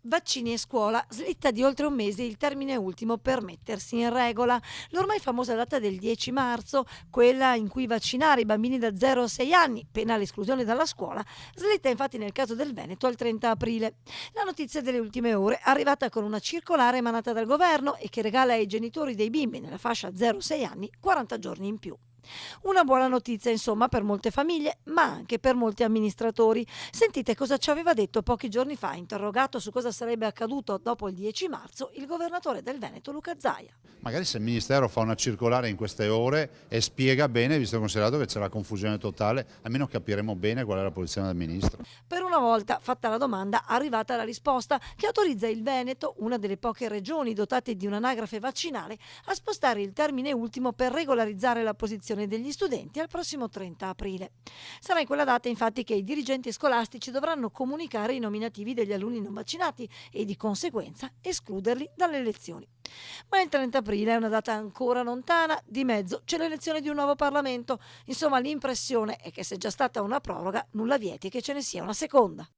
Vaccini e scuola, slitta di oltre un mese il termine ultimo per mettersi in regola. L'ormai famosa data del 10 marzo, quella in cui vaccinare i bambini da 0 a 6 anni, pena l'esclusione dalla scuola, slitta infatti nel caso del Veneto al 30 aprile. La notizia delle ultime ore, arrivata con una circolare emanata dal governo e che regala ai genitori dei bimbi nella fascia 0-6 anni 40 giorni in più. Una buona notizia, insomma, per molte famiglie, ma anche per molti amministratori. Sentite cosa ci aveva detto pochi giorni fa, interrogato su cosa sarebbe accaduto dopo il 10 marzo, il governatore del Veneto Luca Zaia. Magari se il Ministero fa una circolare in queste ore e spiega bene, visto e considerato che c'è la confusione totale, almeno capiremo bene qual è la posizione del Ministro. Per una volta, fatta la domanda, arrivata la risposta che autorizza il Veneto, una delle poche regioni dotate di un'anagrafe vaccinale, a spostare il termine ultimo per regolarizzare la posizione degli studenti al prossimo 30 aprile. Sarà in quella data infatti che i dirigenti scolastici dovranno comunicare i nominativi degli alunni non vaccinati e di conseguenza escluderli dalle lezioni. Ma il 30 aprile è una data ancora lontana, di mezzo c'è l'elezione di un nuovo Parlamento. Insomma, l'impressione è che se è già stata una proroga, nulla vieti che ce ne sia una seconda.